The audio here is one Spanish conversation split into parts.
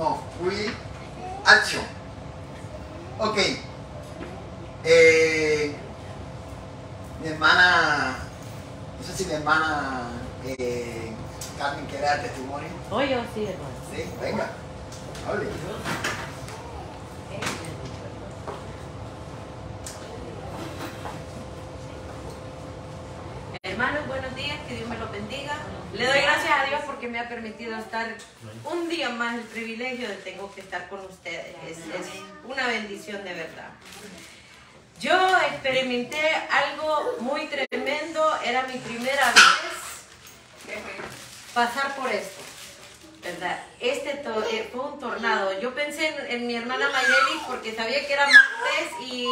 No, fui acción. Ok. Mi hermana, no sé si mi hermana Carmen quiere dar testimonio. Oye, sí, hermano. Sí, venga, hable. Hermanos, buenos días, que Dios me los bendiga. Le doy gracias a Dios porque me ha permitido estar un día más, el privilegio de tengo que estar con ustedes. Es una bendición de verdad. Yo experimenté algo muy tremendo, era mi primera vez pasar por esto, ¿verdad? Fue un tornado. Yo pensé en mi hermana Mayeli porque sabía que era martes y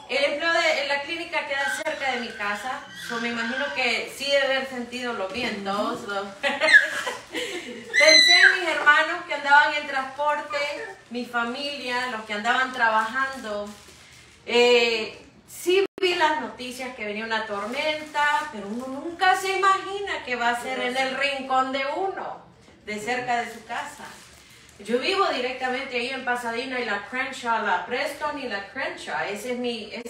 el empleo en la clínica queda cerca de mi casa. Me imagino que sí debe haber sentido los vientos. Pensé en mis hermanos que andaban en transporte, mi familia, los que andaban trabajando. Sí vi las noticias que venía una tormenta, pero uno nunca se imagina que va a ser en el rincón de uno, de cerca de su casa. Yo vivo directamente ahí en Pasadena y la Crenshaw, la Preston y la Crenshaw. Esa es mi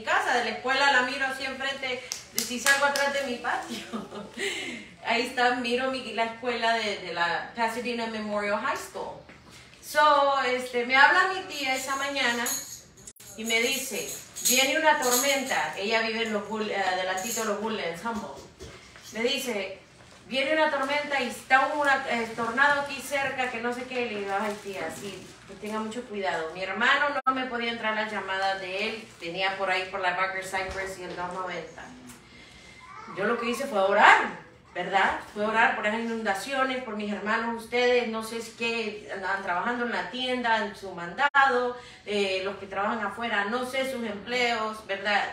casa. De la escuela la miro así enfrente, si salgo atrás de mi patio. Ahí está, miro la escuela de la Pasadena Memorial High School. Me habla mi tía esa mañana y me dice, viene una tormenta. Ella vive en delantito de los Woodlands, Humboldt. Me dice, viene una tormenta y está un tornado aquí cerca que no sé qué. Le digo, ay tía, sí, que tenga mucho cuidado. Mi hermano no me podía entrar las llamadas de él, venía por ahí por la Barker Cypress y el 290. Yo lo que hice fue orar, ¿verdad? Fue orar por las inundaciones, por mis hermanos, ustedes, no sé si qué, andaban trabajando en la tienda, en su mandado, los que trabajan afuera, no sé sus empleos, ¿verdad?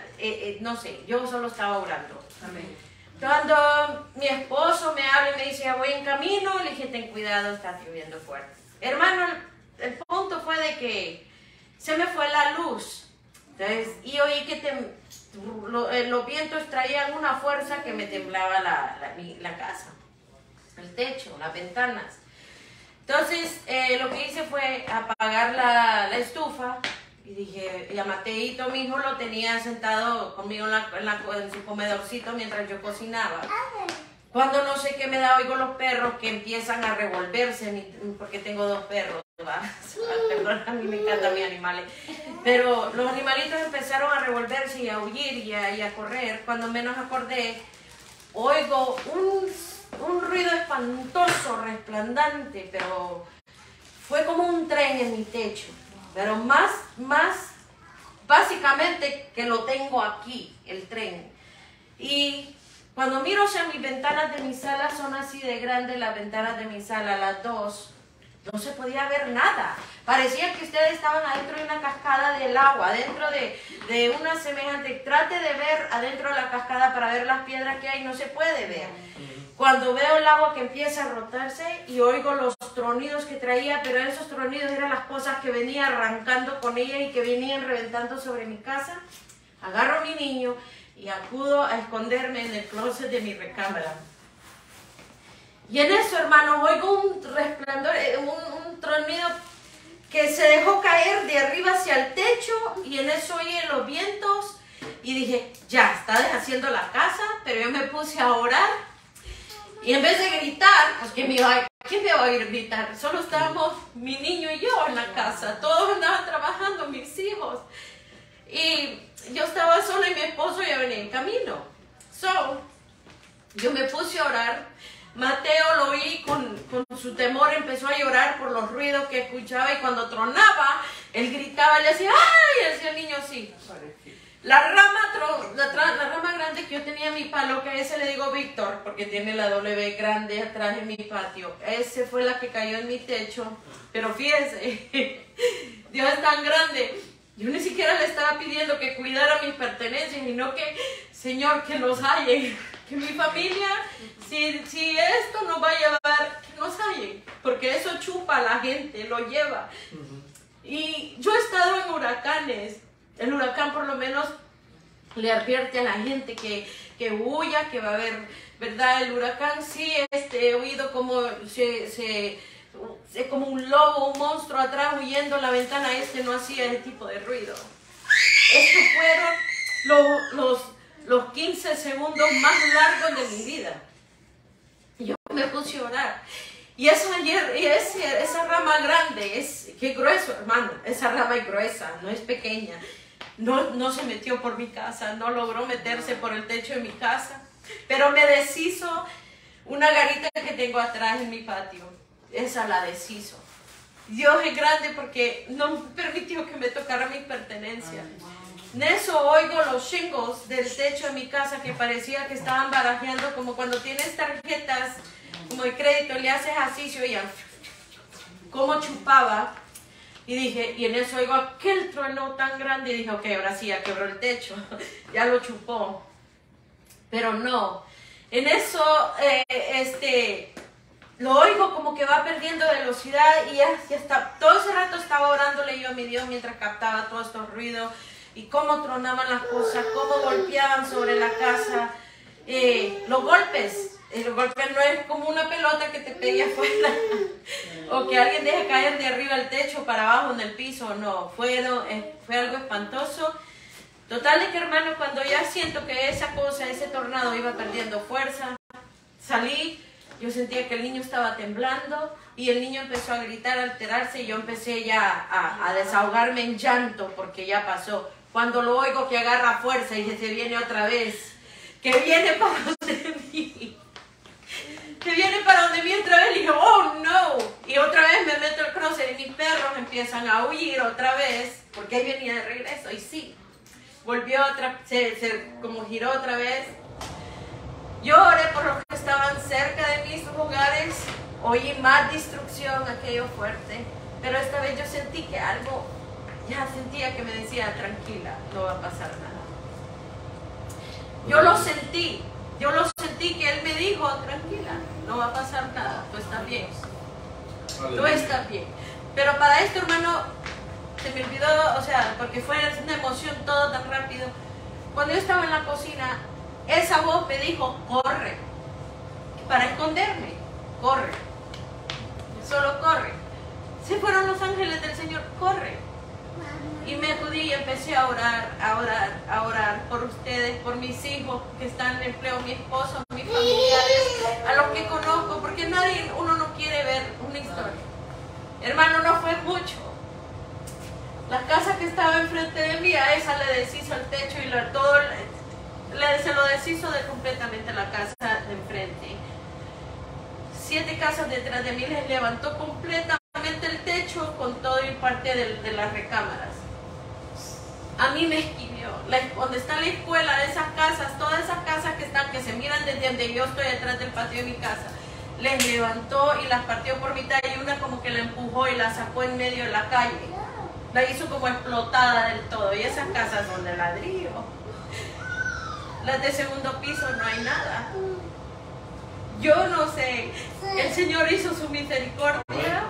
No sé, yo solo estaba orando. Amén. Cuando mi esposo me habla y me dice, ya voy en camino, le dije, ten cuidado, está lloviendo fuerte. Hermano, el punto fue de que se me fue la luz. Entonces, y oí que los vientos traían una fuerza que me temblaba la casa, el techo, las ventanas. Entonces, lo que hice fue apagar la estufa. Y dije, y a Mateito, mi hijo, lo tenía sentado conmigo en su comedorcito mientras yo cocinaba. Cuando no sé qué me da, oigo los perros que empiezan a revolverse, porque tengo dos perros, ¿verdad? Perdón, a mí me encantan mis animales. Pero los animalitos empezaron a revolverse y a huir y a correr. Cuando menos acordé, oigo un ruido espantoso, resplandante, pero fue como un tren en mi techo. Pero más, básicamente que lo tengo aquí, el tren. Y cuando miro hacia mis ventanas de mi sala, son así de grandes las ventanas de mi sala, las dos, no se podía ver nada. Parecía que ustedes estaban adentro de una cascada del agua, adentro de una semejante. Trate de ver adentro de la cascada para ver las piedras que hay, no se puede ver. Cuando veo el agua que empieza a rotarse y oigo los tronidos que traía, pero esos tronidos eran las cosas que venía arrancando con ella y que venían reventando sobre mi casa, agarro a mi niño y acudo a esconderme en el closet de mi recámara. Y en eso, hermano, oigo un resplandor, un tronido que se dejó caer de arriba hacia el techo y en eso oí los vientos y dije, ya, está deshaciendo la casa, pero yo me puse a orar. Y en vez de gritar, pues ¿quién me va a ir a gritar? Solo estábamos mi niño y yo en la casa. Todos andaban trabajando, mis hijos. Y yo estaba sola y mi esposo ya venía en camino. Yo me puse a orar. Mateo lo oí con su temor, empezó a llorar por los ruidos que escuchaba y cuando tronaba, él gritaba, le decía, ¡ay! Y decía el niño así. La rama grande que yo tenía en mi palo, que a ese le digo Víctor, porque tiene la W grande atrás en mi patio. Ese fue la que cayó en mi techo. Pero fíjense, Dios es tan grande. Yo ni siquiera le estaba pidiendo que cuidara mis pertenencias, sino que, Señor, que nos hallen. Que mi familia, si esto nos va a llevar, que nos hallen. Porque eso chupa a la gente, lo lleva. Y yo he estado en huracanes. El huracán por lo menos le advierte a la gente que huya, que va a haber, ¿verdad? El huracán sí, he oído como se es como un lobo, un monstruo atrás huyendo a la ventana. No hacía ese tipo de ruido. Estos fueron los 15 segundos más largos de mi vida. Yo me puse a orar. Y esa rama grande, qué grueso, hermano. Esa rama es gruesa, no es pequeña. No se metió por mi casa, no logró meterse por el techo de mi casa. Pero me deshizo una garita que tengo atrás en mi patio. Esa la deshizo. Dios es grande porque no permitió que me tocara mis pertenencias. En eso oigo los shingles del techo de mi casa que parecía que estaban barajeando, como cuando tienes tarjetas como de crédito, le haces así, se oía como chupaba. Y dije, y en eso oigo aquel trueno tan grande y dije, ok, ahora sí, ya quebró el techo, ya lo chupó. Pero no, en eso lo oigo como que va perdiendo velocidad y ya está. Todo ese rato estaba orándole yo a mi Dios mientras captaba todos estos ruidos y cómo tronaban las cosas, cómo golpeaban sobre la casa. Los golpes no es como una pelota que te pegue afuera o que alguien deje caer de arriba al techo para abajo en el piso. No, fue algo espantoso. Total de que, hermano, cuando ya siento que ese tornado iba perdiendo fuerza, salí, yo sentía que el niño estaba temblando y el niño empezó a gritar, a alterarse y yo empecé ya a desahogarme en llanto porque ya pasó. Cuando lo oigo que agarra fuerza y se viene otra vez, que viene para donde mí. Que viene para donde mí otra vez, y dije, oh no, y otra vez me meto el crosser y mis perros empiezan a huir otra vez, porque ahí venía de regreso, y sí, volvió como giró otra vez. Yo oré por los que estaban cerca de mis hogares, oí más destrucción, aquello fuerte, pero esta vez yo sentí que algo, ya sentía que me decía, tranquila, no va a pasar nada. Yo lo sentí que él me dijo, tranquila, no va a pasar nada, tú estás bien. Tú estás bien. Pero para esto, hermano, se me olvidó, o sea, porque fue una emoción todo tan rápido. Cuando yo estaba en la cocina, esa voz me dijo, corre, para esconderme, corre, solo corre. Se fueron los ángeles del Señor, corre. Y me acudí y empecé a orar por ustedes, por mis hijos que están en empleo, mi esposo, mis familiares, a los que conozco, porque uno no quiere ver una historia. Hermano, no fue mucho. La casa que estaba enfrente de mí, a esa le deshizo el techo y se lo deshizo completamente la casa de enfrente. 7 casas detrás de mí les levantó completamente el techo con todo y parte de las recámaras. A mí me esquivió. Donde está la escuela, de esas casas, todas esas casas que se miran desde donde yo estoy detrás del patio de mi casa, les levantó y las partió por mitad y una como que la empujó y la sacó en medio de la calle. La hizo como explotada del todo. Y esas casas son de ladrillo. Las de segundo piso no hay nada. Yo no sé. El Señor hizo su misericordia.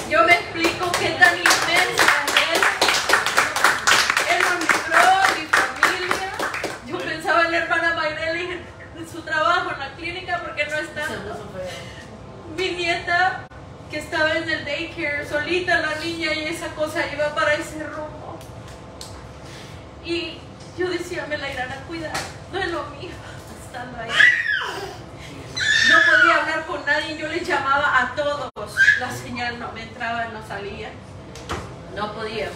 Yo me explico qué tan inmensa es. Él nos libró, mi familia. Yo pensaba en la hermana Mayreli en su trabajo en la clínica porque no está. Mi nieta que estaba en el daycare, solita la niña, y esa cosa iba para ese rumbo. Y yo decía, me la irán a cuidar. No es lo mío, estando ahí. No podía hablar con nadie, yo les llamaba a todos. La señal no me entraba, no salía. No podía.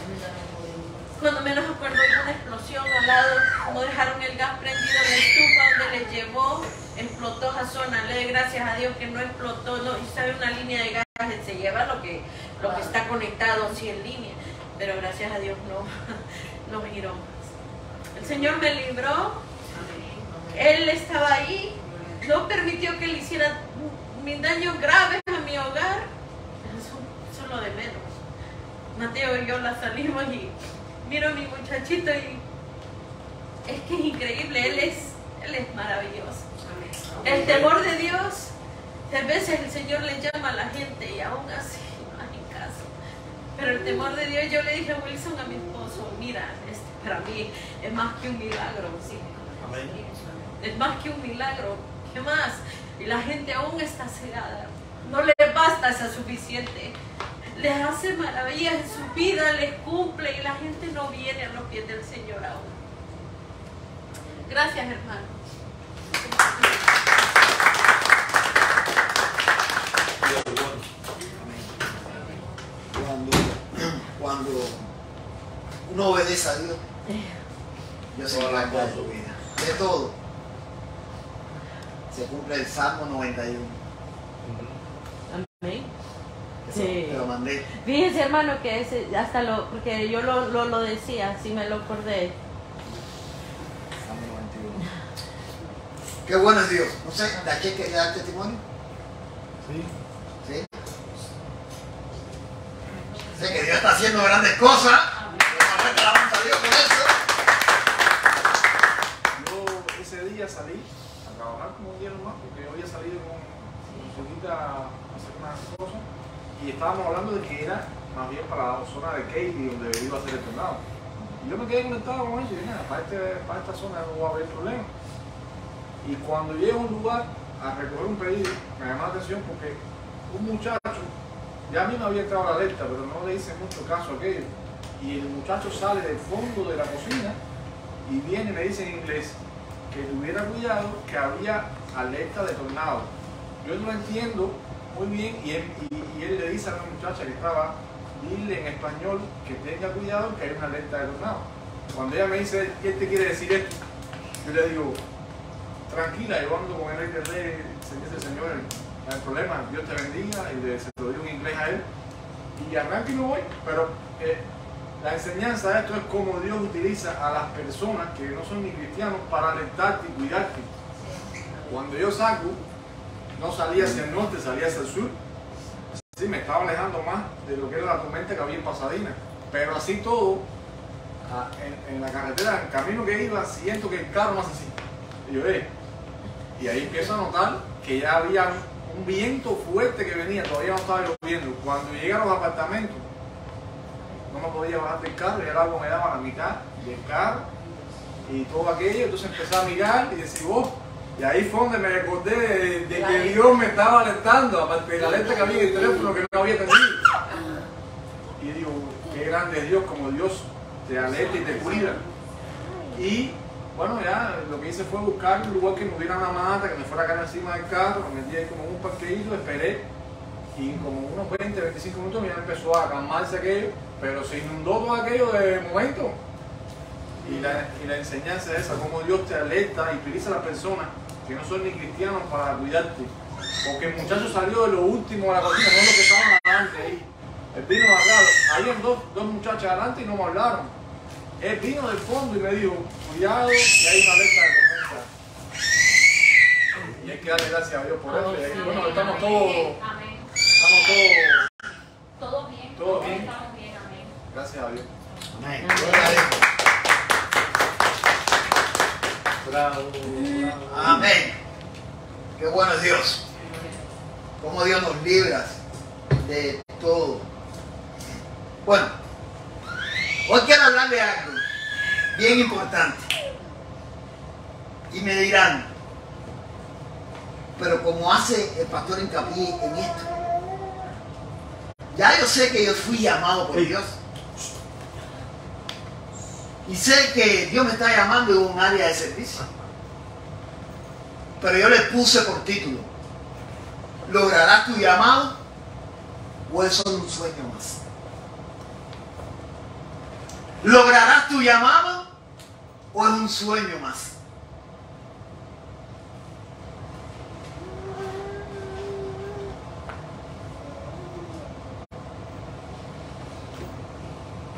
Cuando menos acuerdo, hubo una explosión al lado, como dejaron el gas prendido en la estufa donde les llevó, explotó esa zona. Le doy gracias a Dios que no explotó, no, y sabe, una línea de gas se lleva lo que está conectado así en línea, pero gracias a Dios no giró más. El Señor me libró, Él estaba ahí, no permitió que le hicieran mis daños graves a mi hogar. Eso es lo de menos. Mateo y yo la salimos y miro a mi muchachito y es que es increíble, él es maravilloso. El temor de Dios, a veces el Señor le llama a la gente y aún así no hay caso. Pero el temor de Dios, yo le dije a Wilson, a mi esposo, mira, para mí es más que un milagro, ¿sí? Es más que un milagro, ¿qué más? Y la gente aún está cegada. no les basta esa suficiente. Les hace maravillas en su vida, les cumple y la gente no viene a los pies del Señor aún. Gracias, hermano. Cuando uno obedece a Dios, Dios se encarga de su vida. De todo. Se cumple el Salmo 91. Amén. Eso te lo mandé. Fíjense, hermano, que ese, porque yo lo decía, si me lo acordé. Salmo 91. Qué bueno es Dios. No sé, ¿de aquí que dar testimonio? Sí. ¿Sí? Sé que Dios está haciendo grandes cosas. Alabamos a Dios por eso. Yo ese día salí a trabajar como un día nomás, porque yo había salido con Zulita a hacer unas cosas y estábamos hablando de que era más bien para la zona de Katy donde iba a ser el tornado. Y yo me quedé conectado con ellos y dije, nada, para esta zona no va a haber problema. Y cuando llego a un lugar a recoger un pedido, me llamó la atención porque un muchacho, ya a mí me había entrado la alerta, pero no le hice mucho caso a aquello. Y el muchacho sale del fondo de la cocina y viene y me dice en inglés que tuviera cuidado, que había alerta de tornado. Yo no lo entiendo muy bien y él le dice a la muchacha que estaba, dile en español que tenga cuidado, que hay una alerta de tornado. Cuando ella me dice, ¿qué te quiere decir esto? Yo le digo, tranquila, yo ando con el rey, Señor, no hay problema, Dios te bendiga, y se lo digo en inglés a él, y arranco y me voy, pero la enseñanza de esto es cómo Dios utiliza a las personas que no son ni cristianos para alentarte y cuidarte. Cuando yo salgo, no salía hacia el norte, salía hacia el sur, sí, me estaba alejando más de lo que era la tormenta que había en Pasadena, pero así todo, en la carretera, en el camino que iba, siento que el carro más así, y yo, y ahí empiezo a notar que ya había un viento fuerte que venía, todavía no estaba lloviendo. Cuando llegué a los apartamentos, no me podía bajar del carro, y el agua me daba a la mitad del carro y todo aquello. Entonces empecé a mirar y decir, y ahí fue donde me recordé de que Dios me estaba alentando, aparte de la alerta que había en el teléfono que no había tenido. Y digo, qué grande es Dios, como Dios te alerta y te cuida. Y bueno, ya lo que hice fue buscar un lugar que me hubiera una mata, que me fuera a caer encima del carro, me metí ahí como en un parqueíto, esperé, y como unos 20, 25 minutos ya empezó a calmarse aquello, pero se inundó todo aquello de momento. Y la enseñanza es esa, cómo Dios te alerta y utiliza a las personas que no son ni cristianos para cuidarte. Porque el muchacho salió de lo último de la cocina, no lo que estaban adelante ahí. Él vino de acá, habían dos muchachas adelante y no me hablaron. Él vino del fondo y me dijo, cuidado, que hay una alerta de tormenta. Y hay que darle gracias a Dios por eso. Y bueno, estamos todos. Amén. Estamos todos. Todo bien. Todo bien. Estamos bien, amén. Gracias a Dios. Amén. Gloria a Dios. Bravo. Amén. Qué bueno es Dios. Cómo Dios nos libra de todo. Bueno, hoy quiero hablar de algo bien importante. Y me dirán, pero como hace el pastor hincapié en esto, ya yo sé que yo fui llamado por Dios. Y sé que Dios me está llamando en un área de servicio. Pero yo le puse por título, ¿lograrás tu llamado o es solo un sueño más? ¿Lograrás tu llamado o es un sueño más?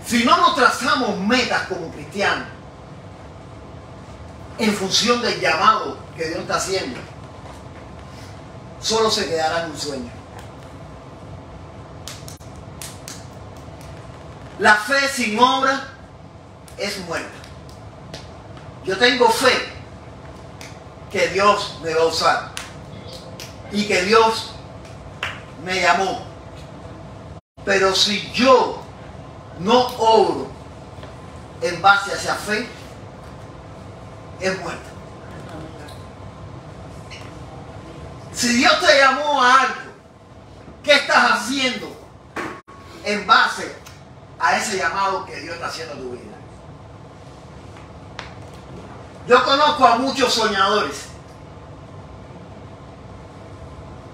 Si no nos trazamos metas como cristianos en función del llamado que Dios está haciendo, solo se quedará en un sueño. La fe sin obra es muerta. Yo tengo fe que Dios me va a usar y que Dios me llamó. Pero si yo no obro en base a esa fe, es muerta. Si Dios te llamó a algo ¿Qué estás haciendo en base a ese llamado que Dios está haciendo a tu vida? Yo conozco a muchos soñadores,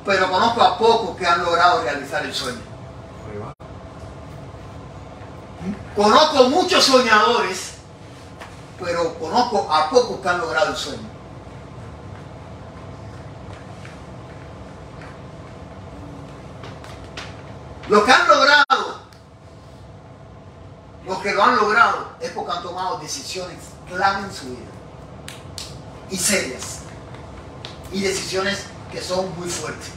pero conozco a pocos que han logrado realizar el sueño. Conozco muchos soñadores, pero conozco a pocos que han logrado el sueño. Los que han logrado, los que lo han logrado, es porque han tomado decisiones clave en su vida y serias, y decisiones que son muy fuertes.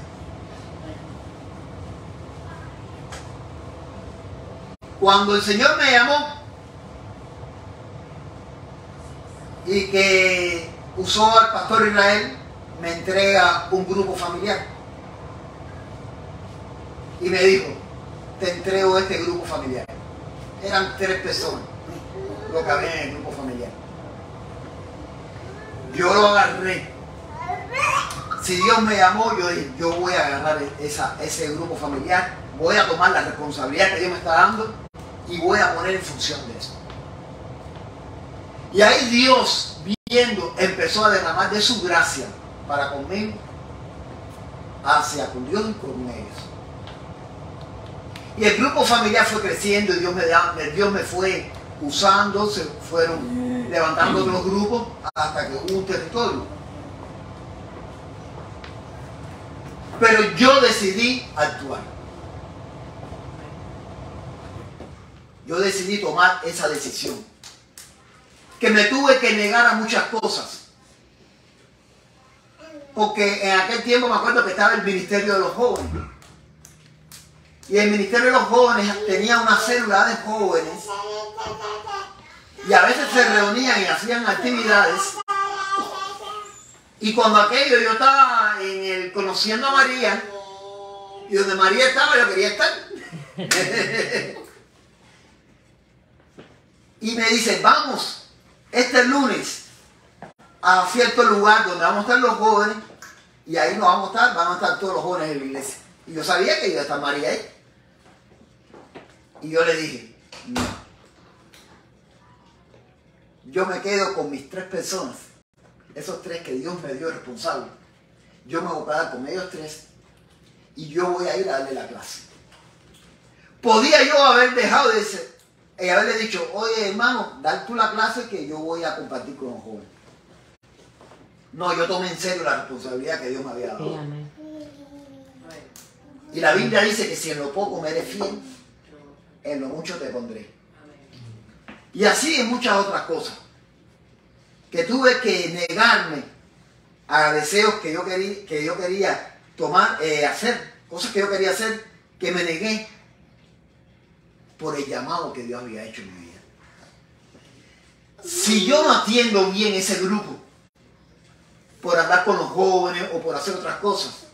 Cuando el Señor me llamó y que usó al pastor Israel, me entrega un grupo familiar y me dijo: te entrego este grupo familiar. Eran 3 personas lo que había en el grupo familiar. Yo lo agarré. Si Dios me llamó, yo dije: yo voy a agarrar ese grupo familiar, voy a tomar la responsabilidad que Dios me está dando y voy a poner en función de eso. Y ahí Dios, viendo, empezó a derramar de su gracia para conmigo, hacia con Dios y con ellos. Y el grupo familiar fue creciendo y Dios me fue usando, se fueron levantando otros grupos hasta que hubo un territorio. Pero yo decidí actuar. Yo decidí tomar esa decisión. Que me tuve que negar a muchas cosas. Porque en aquel tiempo me acuerdo que estaba el Ministerio de los Jóvenes. Y el Ministerio de los Jóvenes tenía una célula de jóvenes. Y a veces se reunían y hacían actividades. Y cuando aquello yo estaba conociendo a María, y donde María estaba yo quería estar. Y me dice: vamos este lunes a cierto lugar donde vamos a estar los jóvenes, y ahí nos van a estar todos los jóvenes de la iglesia. Y yo sabía que iba a estar María ahí. Y yo le dije: no. Yo me quedo con mis 3 personas. Esos 3 que Dios me dio responsable. Yo me voy a quedar con ellos 3 y yo voy a ir a darle la clase. Podía yo haber dejado y haberle dicho: oye, hermano, dale tú la clase que yo voy a compartir con los jóvenes. No, yo tomé en serio la responsabilidad que Dios me había dado. Y la Biblia dice que si en lo poco me eres fiel, en lo mucho te pondré. Y así en muchas otras cosas. Que tuve que negarme a deseos que yo quería tomar, hacer. Cosas que yo quería hacer, que me negué por el llamado que Dios había hecho en mi vida. Si yo no atiendo bien ese grupo, por andar con los jóvenes o por hacer otras cosas,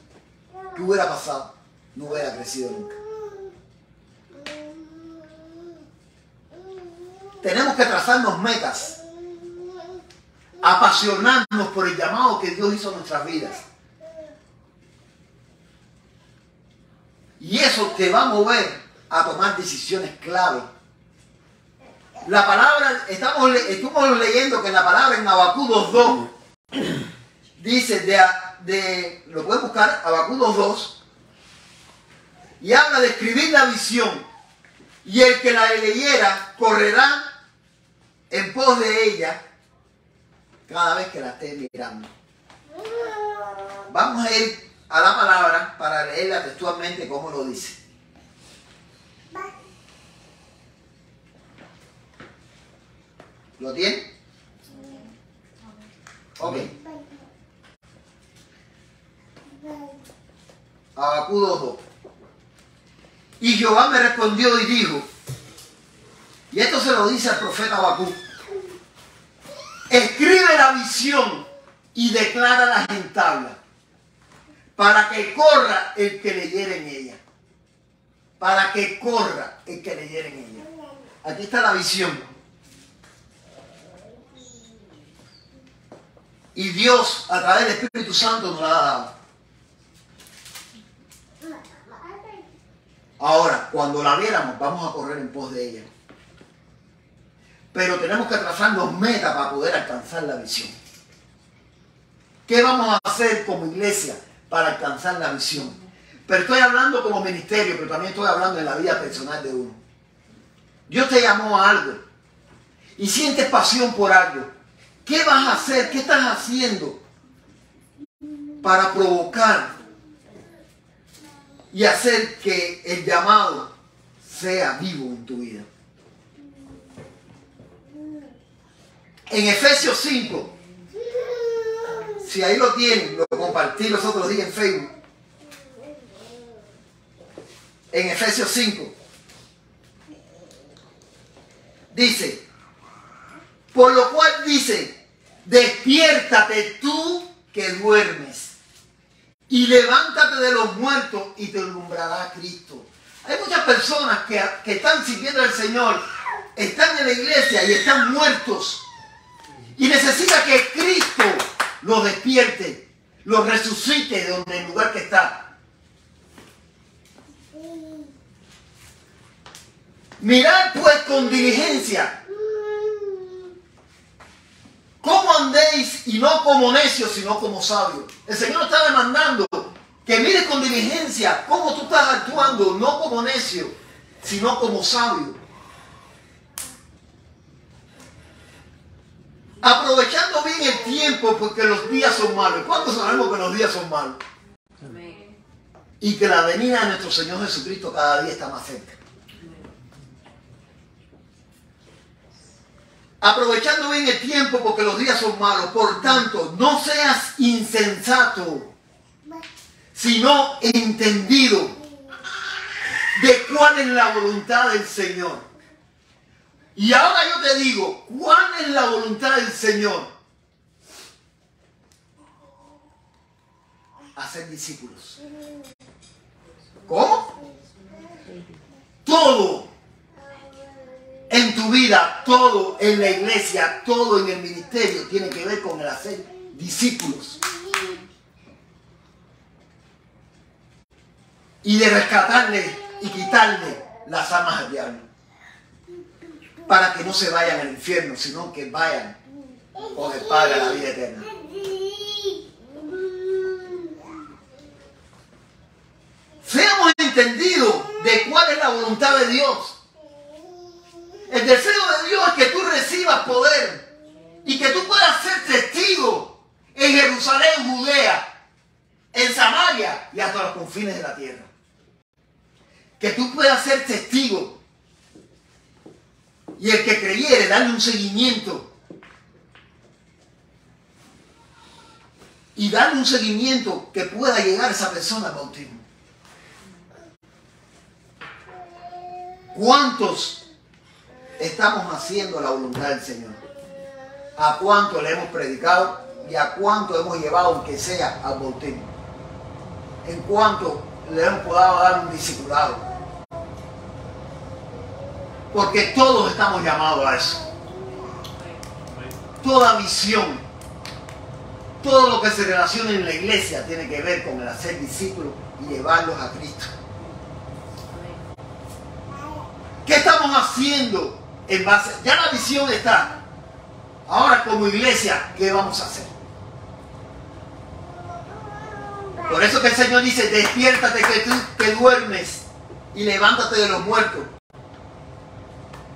¿qué hubiera pasado? No hubiera crecido nunca. Tenemos que trazarnos metas, apasionarnos por el llamado que Dios hizo en nuestras vidas. Y eso te va a mover a tomar decisiones clave. La palabra, estuvimos leyendo que en la palabra en Habacuc 2:2 dice, lo puedes buscar, Habacuc 2:2, y habla de escribir la visión, y el que la leyera correrá en pos de ella cada vez que la esté mirando. Vamos a ir a la palabra para leerla textualmente como lo dice. ¿Lo tiene? Ok. Habacuc 2:2. Y Jehová me respondió y dijo, y esto se lo dice al profeta Habacuc: escribe la visión y declárala en tabla, para que corra el que leyere en ella. Para que corra el que leyere en ella. Aquí está la visión. Y Dios, a través del Espíritu Santo, nos la ha dado. Ahora, cuando la viéramos, vamos a correr en pos de ella. Pero tenemos que trazarnos metas para poder alcanzar la visión. ¿Qué vamos a hacer como iglesia para alcanzar la visión? Pero estoy hablando como ministerio, pero también estoy hablando en la vida personal de uno. Dios te llamó a algo y sientes pasión por algo. ¿Qué vas a hacer? ¿Qué estás haciendo para provocar y hacer que el llamado sea vivo en tu vida? En Efesios 5, si ahí lo tienen, lo compartí los otros días en Facebook. En Efesios 5 dice, por lo cual dice, despiértate tú que duermes y levántate de los muertos y te alumbrará Cristo. Hay muchas personas que están sirviendo al Señor, están en la iglesia y están muertos. Y necesita que Cristo los despierte, los resucite de donde el lugar que está. Mirad pues con diligencia cómo andéis, y no como necios, sino como sabios. El Señor está demandando que mires con diligencia cómo tú estás actuando, no como necio, sino como sabio. Aprovechando bien el tiempo, porque los días son malos. ¿Cuántos sabemos que los días son malos? Amén. Y que la venida de nuestro Señor Jesucristo cada día está más cerca. Aprovechando bien el tiempo, porque los días son malos. Por tanto, no seas insensato, sino entendido de cuál es la voluntad del Señor. Y ahora yo te digo, ¿cuál es la voluntad del Señor? Hacer discípulos. ¿Cómo? Todo en tu vida, todo en la iglesia, todo en el ministerio tiene que ver con el hacer discípulos. Y de rescatarle y quitarle las almas al diablo. Para que no se vayan al infierno, sino que vayan con el Padre a la vida eterna. Seamos entendidos de cuál es la voluntad de Dios. El deseo de Dios es que tú recibas poder y que tú puedas ser testigo en Jerusalén, Judea, en Samaria y hasta los confines de la tierra. Que tú puedas ser testigo. Y el que creyere, darle un seguimiento. Y darle un seguimiento que pueda llegar a esa persona al bautismo. ¿Cuántos estamos haciendo la voluntad del Señor? ¿A cuánto le hemos predicado? ¿Y a cuánto hemos llevado, aunque sea, al bautismo? ¿En cuánto le hemos podido dar un discipulado? Porque todos estamos llamados a eso. Toda misión, todo lo que se relaciona en la iglesia tiene que ver con el hacer discípulos y llevarlos a Cristo. ¿Qué estamos haciendo en base? Ya la visión está. Ahora como iglesia, ¿qué vamos a hacer? Por eso que el Señor dice, despiértate que duermes y levántate de los muertos.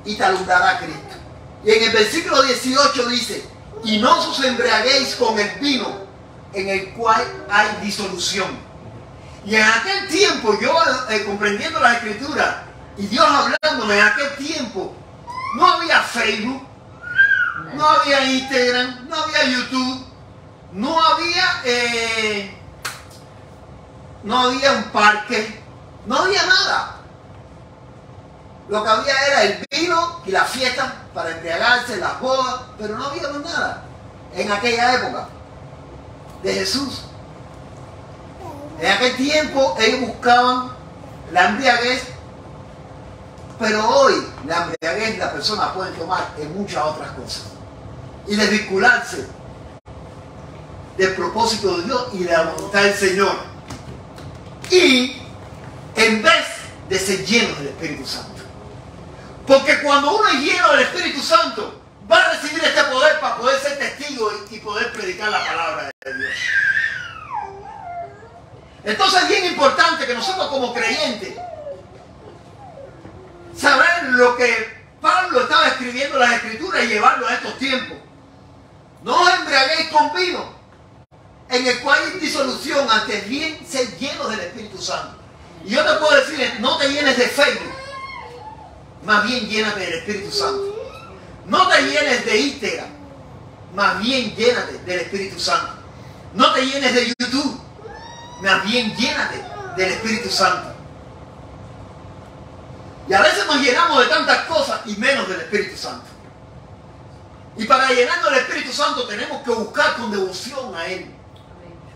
Y te alumbrará Cristo. Y en el versículo 18 dice, y no os embriaguéis con el vino en el cual hay disolución. Y en aquel tiempo, yo comprendiendo las Escrituras y Dios hablándome, en aquel tiempo no había Facebook, no había Instagram, no había YouTube, no había un parque, no había nada. Lo que había era el vino y la fiesta para embriagarse, las bodas, pero no había más nada en aquella época de Jesús. En aquel tiempo ellos buscaban la embriaguez, pero hoy la embriaguez la persona puede tomar en muchas otras cosas y desvincularse del propósito de Dios y de la voluntad del Señor. Y en vez de ser llenos del Espíritu Santo. Porque cuando uno es lleno del Espíritu Santo, va a recibir este poder para poder ser testigo y poder predicar la palabra de Dios. Entonces es bien importante que nosotros como creyentes saber lo que Pablo estaba escribiendo en las Escrituras y llevarlo a estos tiempos. No os embriaguéis con vino, en el cual hay disolución, antes bien ser llenos del Espíritu Santo. Y yo te puedo decir, no te llenes de Facebook, más bien llénate del Espíritu Santo. No te llenes de Instagram, más bien llénate del Espíritu Santo. No te llenes de YouTube, más bien llénate del Espíritu Santo. Y a veces nos llenamos de tantas cosas y menos del Espíritu Santo. Y para llenarnos del Espíritu Santo tenemos que buscar con devoción a Él.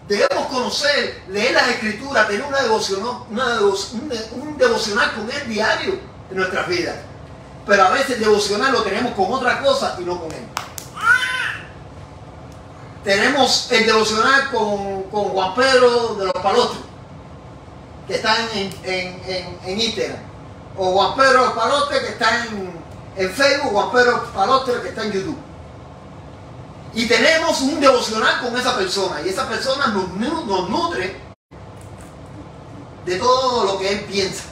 Debemos conocer, leer las Escrituras, tener un devocional con Él diario en nuestras vidas. Pero a veces devocional lo tenemos con otra cosa y no con Él. Tenemos el devocional con Juan Pedro de los Palotres, que está en Instagram. O Juan Pedro de los Palotres, que está en Facebook, Juan Pedro de los Palotres, que está en YouTube. Y tenemos un devocional con esa persona. Y esa persona nos nutre de todo lo que él piensa.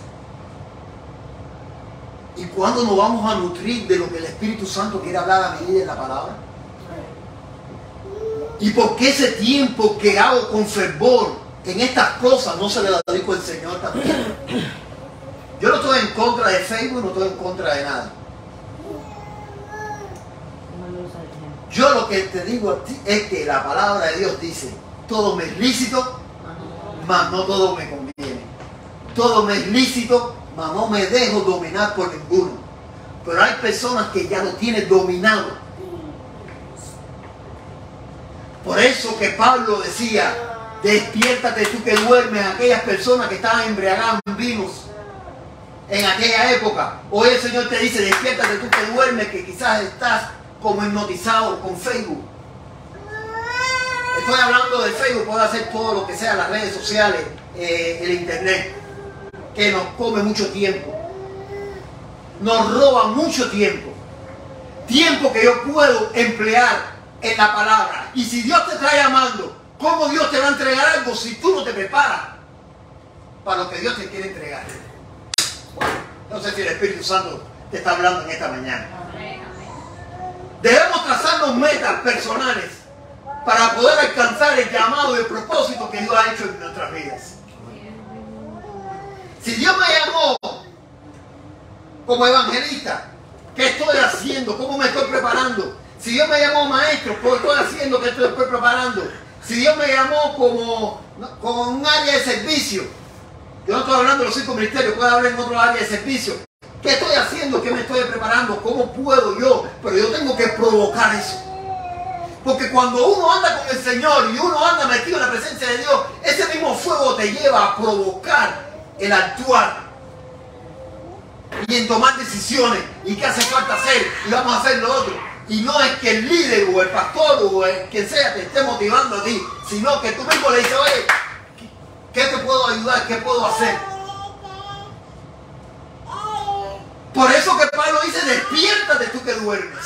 ¿Y cuándo nos vamos a nutrir de lo que el Espíritu Santo quiere hablar a medida en la palabra? ¿Y por qué ese tiempo que hago con fervor en estas cosas no se le dedico al Señor también? Yo no estoy en contra de Facebook, no estoy en contra de nada. Yo lo que te digo a ti es que la palabra de Dios dice, todo me es lícito, mas no todo me conviene. Todo me es lícito, mas no me dejo dominar por ninguno. Pero hay personas que ya lo tienen dominado. Por eso que Pablo decía, despiértate tú que duermes, aquellas personas que estaban embriagadas en vinos en aquella época. Hoy el Señor te dice, despiértate tú que duermes, que quizás estás como hipnotizado con Facebook. Estoy hablando del Facebook, puede hacer todo lo que sea, las redes sociales, el internet, que nos come mucho tiempo, nos roba mucho tiempo, tiempo que yo puedo emplear en la palabra. Y si Dios te está llamando, ¿cómo Dios te va a entregar algo si tú no te preparas para lo que Dios te quiere entregar? Bueno, no sé si el Espíritu Santo te está hablando en esta mañana. Debemos trazarnos metas personales para poder alcanzar el llamado y el propósito que Dios ha hecho en nuestras vidas. Si Dios me llamó como evangelista, ¿qué estoy haciendo? ¿Cómo me estoy preparando? Si Dios me llamó maestro, ¿qué estoy haciendo? ¿Qué estoy preparando? Si Dios me llamó como un área de servicio, yo no estoy hablando de los 5 ministerios, puedo hablar en otro área de servicio. ¿Qué estoy haciendo? ¿Qué me estoy preparando? ¿Cómo puedo yo? Pero yo tengo que provocar eso. Porque cuando uno anda con el Señor y uno anda metido en la presencia de Dios, ese mismo fuego te lleva a provocar el actuar y en tomar decisiones y qué hace falta hacer y vamos a hacer lo otro. Y no es que el líder o el pastor o el quien sea te esté motivando a ti, sino que tú mismo le dices, oye, ¿qué te puedo ayudar? ¿Qué puedo hacer? Por eso que Pablo dice, despiértate tú que duermes.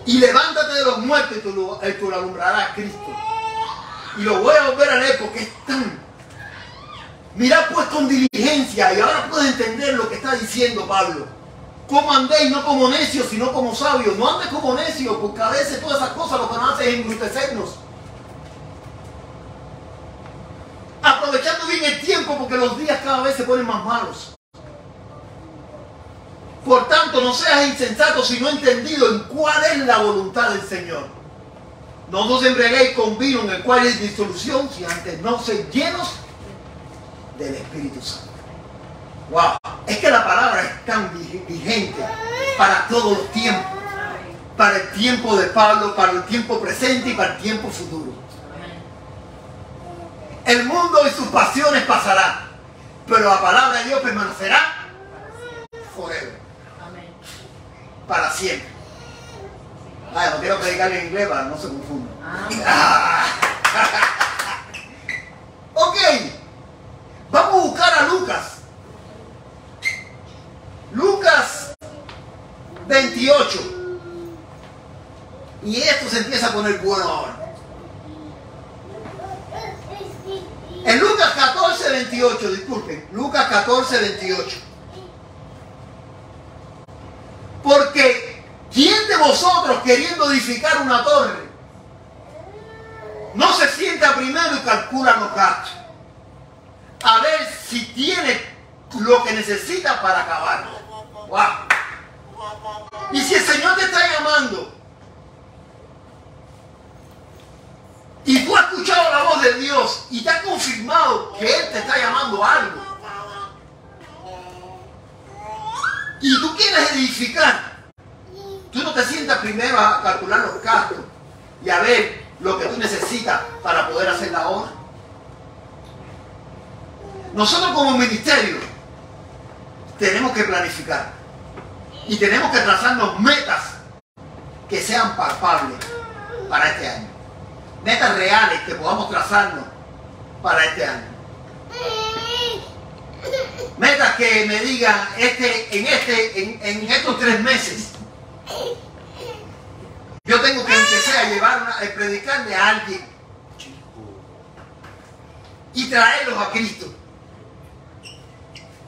Y levántate de los muertos y tú alumbrarás a Cristo. Y lo voy a volver a leer porque es tan... Mirad pues con diligencia, y ahora puedes entender lo que está diciendo Pablo. ¿Cómo andéis? No como necios, sino como sabios. No andes como necios, porque a veces todas esas cosas lo que nos hacen es embrutecernos. Aprovechando bien el tiempo, porque los días cada vez se ponen más malos. Por tanto, no seas insensato, sino entendido en cuál es la voluntad del Señor. No os embriaguéis con vino en el cual hay disolución, si antes no ser llenos del Espíritu Santo. Wow, es que la palabra es tan vigente para todos los tiempos, para el tiempo de Pablo, para el tiempo presente y para el tiempo futuro. El mundo y sus pasiones pasarán, pero la palabra de Dios permanecerá forever, para siempre. Ay, no quiero predicar en inglés para no se confundan. Ok, vamos a buscar a Lucas. Lucas 28. Y esto se empieza a poner bueno ahora. En Lucas 14, 28, disculpen. Lucas 14, 28. Porque ¿quién de vosotros queriendo edificar una torre no se sienta primero y calcula los gastos? A ver si tiene lo que necesita para acabarlo. Wow. Y si el Señor te está llamando y tú has escuchado la voz de Dios y te ha confirmado que Él te está llamando a algo, y tú quieres edificar, tú no te sientas primero a calcular los gastos y a ver lo que tú necesitas para poder hacer la obra. Nosotros como ministerio tenemos que planificar y tenemos que trazarnos metas que sean palpables para este año. Metas reales que podamos trazarnos para este año. Metas que me digan en estos 3 meses yo tengo que empezar a llevar a predicarle a alguien y traerlos a Cristo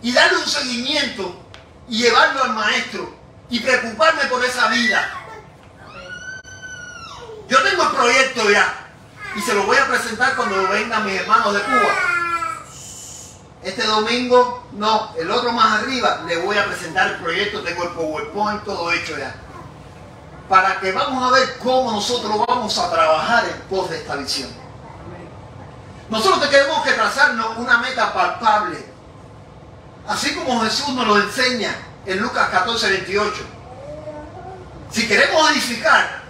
y darle un seguimiento y llevarlo al maestro y preocuparme por esa vida. Yo tengo el proyecto ya y se lo voy a presentar cuando vengan mis hermanos de Cuba. Este domingo, no, el otro más arriba, le voy a presentar el proyecto, tengo el PowerPoint, todo hecho ya. Para que vamos a ver cómo nosotros vamos a trabajar en pos de esta visión. Nosotros tenemos que trazarnos una meta palpable. Así como Jesús nos lo enseña en Lucas 14, 28. Si queremos edificar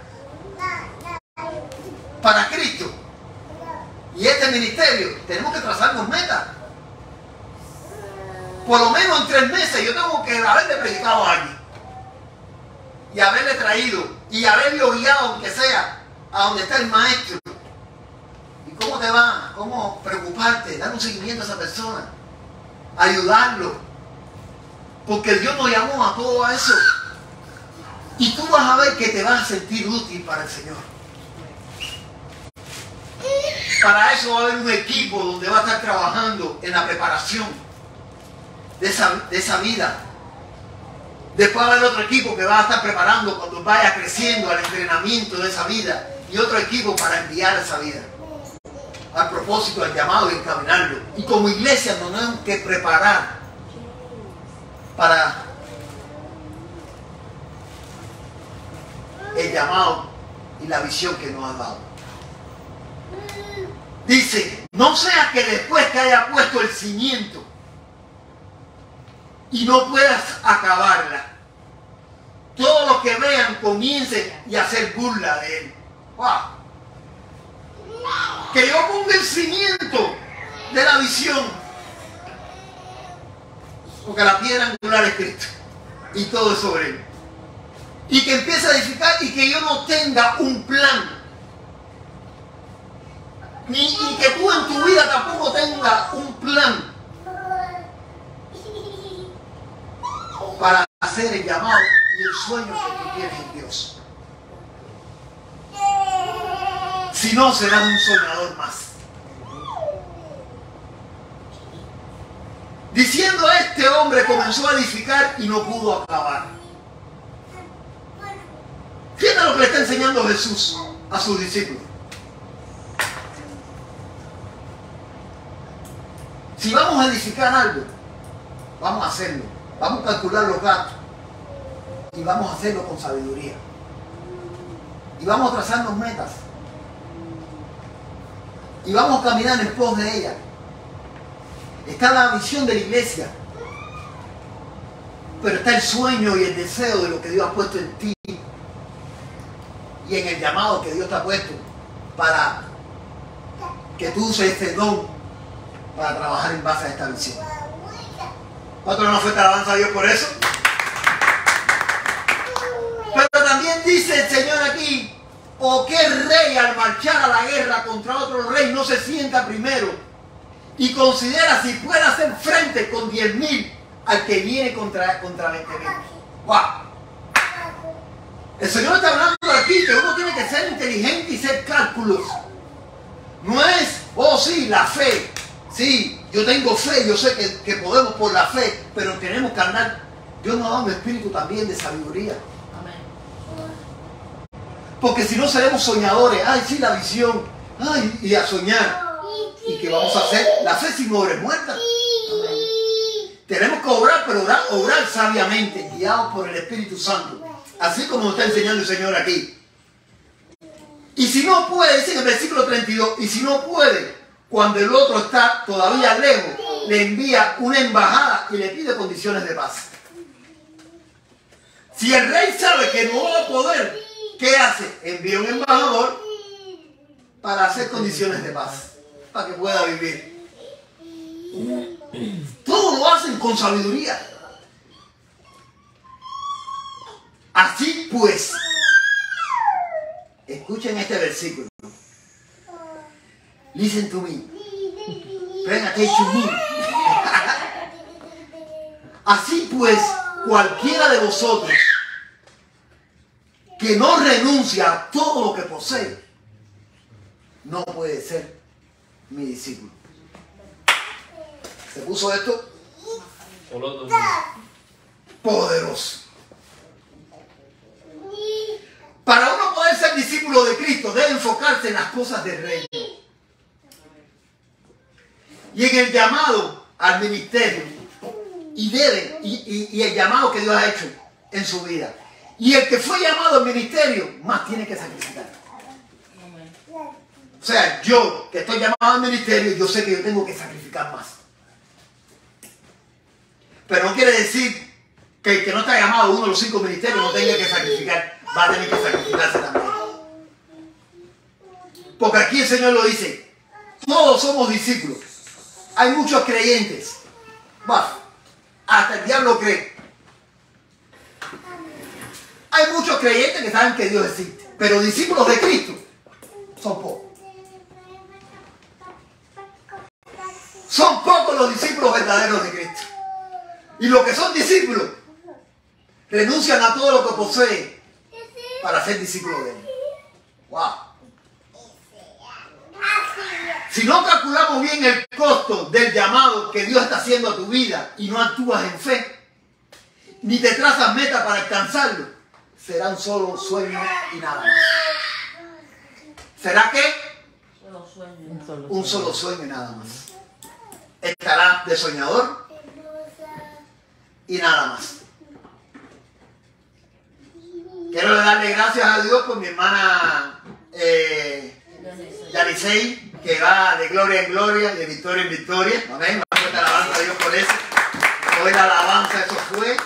para Cristo y este ministerio, tenemos que trazarnos metas. Por lo menos en 3 meses yo tengo que haberle predicado a alguien y haberle traído y haberle guiado, aunque sea a donde está el maestro. ¿Y cómo te va? ¿Cómo preocuparte? Dar un seguimiento a esa persona, ayudarlo, porque Dios nos llamó a todo eso. Y tú vas a ver que te vas a sentir útil para el Señor. Para eso va a haber un equipo donde va a estar trabajando en la preparación de esa vida. Después va a haber otro equipo que va a estar preparando cuando vaya creciendo al entrenamiento de esa vida, y otro equipo para enviar esa vida al propósito, al llamado y encaminarlo. Y como iglesia nos tenemos que preparar para el llamado y la visión que nos ha dado. Dice, no sea que después que haya puesto el cimiento y no puedas acabarla, todos los que vean comiencen y hacer burla de él. ¡Wow! Que yo ponga el cimiento de la visión, porque la piedra angular es Cristo y todo es sobre él, y que empiece a edificar y que yo no tenga un plan, y que tú en tu vida tampoco tengas un plan para hacer el llamado y el sueño que tú tienes en Dios. Si no, serás un soñador más. Diciendo, este hombre comenzó a edificar y no pudo acabar. Fíjate lo que le está enseñando Jesús a sus discípulos. Si vamos a edificar algo, vamos a hacerlo. Vamos a calcular los gastos y vamos a hacerlo con sabiduría. Y vamos a trazarnos metas. Y vamos a caminar en pos de ella. Está la visión de la iglesia, pero está el sueño y el deseo de lo que Dios ha puesto en ti y en el llamado que Dios te ha puesto para que tú uses este don para trabajar en base a esta visión. ¿Cuánto no fue alabanza a Dios por eso? Pero también dice el Señor aquí, ¿o qué rey al marchar a la guerra contra otro rey no se sienta primero y considera si puede hacer frente con 10.000 al que viene contra 20.000. ¡Wow! El Señor está hablando aquí que uno tiene que ser inteligente y hacer cálculos. No es, oh sí, la fe. Sí, yo tengo fe, yo sé que podemos por la fe, pero tenemos que andar. Dios nos ha dado un espíritu también de sabiduría. Porque si no seremos soñadores, ay sí, la visión, ay, y a soñar. ¿Y qué vamos a hacer? La fe sin obra es muerta. Tenemos que obrar, pero obrar sabiamente, guiados por el Espíritu Santo. Así como nos está enseñando el Señor aquí. Y si no puede, dice en el versículo 32, y si no puede, cuando el otro está todavía lejos, le envía una embajada y le pide condiciones de paz. Si el rey sabe que no va a poder, ¿qué hace? Envía un embajador para hacer condiciones de paz, para que pueda vivir. Todo lo hacen con sabiduría. Así pues, escuchen este versículo. Listen to me. Pay attention to me. Así pues, cualquiera de vosotros que no renuncia a todo lo que posee, no puede ser mi discípulo. ¿Se puso esto? Poderoso. Para uno poder ser discípulo de Cristo, debe enfocarse en las cosas del reino. Y en el llamado al ministerio. Y el llamado que Dios ha hecho en su vida. Y el que fue llamado al ministerio, más tiene que sacrificar. O sea, yo que estoy llamado al ministerio, yo sé que yo tengo que sacrificar más. Pero no quiere decir que el que no está llamado a uno de los 5 ministerios no tenga que sacrificar. Va a tener que sacrificarse también. Porque aquí el Señor lo dice. Todos somos discípulos. Hay muchos creyentes. Hasta el diablo cree. Hay muchos creyentes que saben que Dios existe. Pero discípulos de Cristo son pocos. Son pocos los discípulos verdaderos de Cristo. Y los que son discípulos renuncian a todo lo que poseen para ser discípulos de Él. ¡Wow! Si no calculamos bien el costo del llamado que Dios está haciendo a tu vida y no actúas en fe, ni te trazas metas para alcanzarlo, será un solo sueño y nada más. ¿Será qué? Un solo sueño y nada más. Estará de soñador y nada más. Quiero darle gracias a Dios por mi hermana Yanisei, que va de gloria en gloria y de victoria en victoria. Amén. Una fuerte alabanza a Dios por eso. Hoy la alabanza, eso fue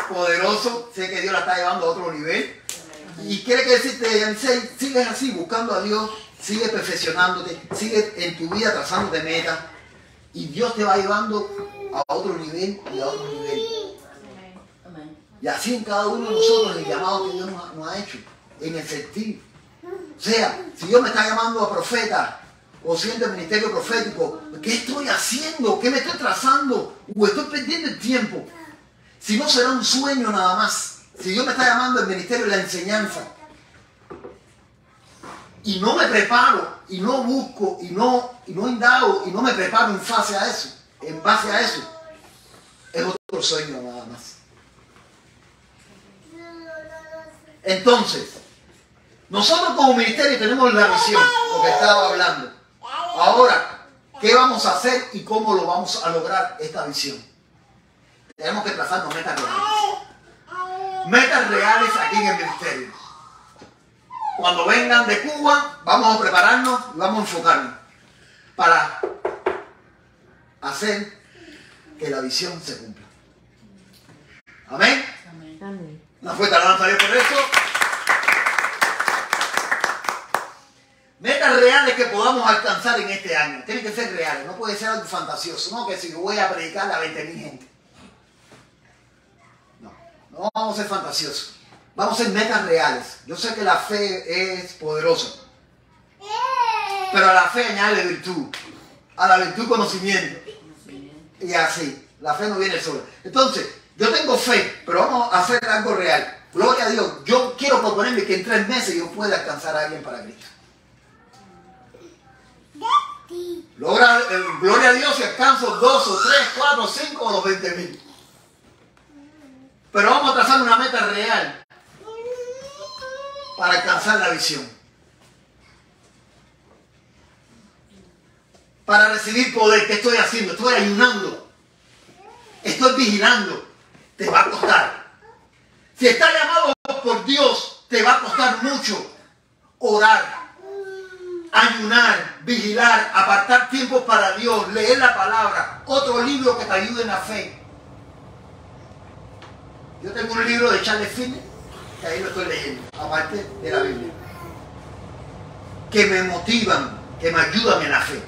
poderoso. Sé que Dios la está llevando a otro nivel. Y quiere que decirte, Yanisei, sigues así, buscando a Dios, sigues perfeccionándote, sigues en tu vida trazándote metas. Y Dios te va llevando a otro nivel y a otro nivel. Y así en cada uno de nosotros el llamado que Dios nos ha hecho, en efectivo. O sea, si Dios me está llamando a profeta o siendo el ministerio profético, ¿qué estoy haciendo? ¿Qué me estoy trazando? ¿O estoy perdiendo el tiempo? Si no será un sueño nada más. Si Dios me está llamando al ministerio de la enseñanza y no me preparo y no busco y no indago y no me preparo en base a eso, es otro sueño nada más. Entonces, nosotros como ministerio tenemos la visión, lo que estaba hablando. Ahora, ¿qué vamos a hacer y cómo lo vamos a lograr esta visión? Tenemos que trazarnos metas reales. Metas reales aquí en el ministerio. Cuando vengan de Cuba, vamos a prepararnos y vamos a enfocarnos para hacer que la visión se cumpla. Amén. Amén. Una fuerte alabanza a Dios por esto. Metas reales que podamos alcanzar en este año. Tienen que ser reales, no puede ser algo fantasioso. No que si voy a predicar a 20.000 gente. No vamos a ser fantasiosos. Vamos a ser metas reales. Yo sé que la fe es poderosa. Pero a la fe añade virtud. a la virtud conocimiento. Y así, la fe no viene sola. Entonces, yo tengo fe, pero vamos a hacer algo real. Gloria a Dios, yo quiero proponerme que en 3 meses yo pueda alcanzar a alguien para Cristo. Gloria a Dios si alcanzo 2 o 3, 4, 5 o los 20,000. Pero vamos a trazar una meta real para alcanzar la visión. Para recibir poder. ¿Qué estoy haciendo? Estoy ayunando. Estoy vigilando. Te va a costar. Si estás llamado por Dios, te va a costar mucho orar, ayunar, vigilar, apartar tiempo para Dios, leer la palabra, otro libro que te ayude en la fe. Yo tengo un libro de Charles Finney, que ahí lo estoy leyendo, aparte de la Biblia, que me motivan, que me ayudan en la fe.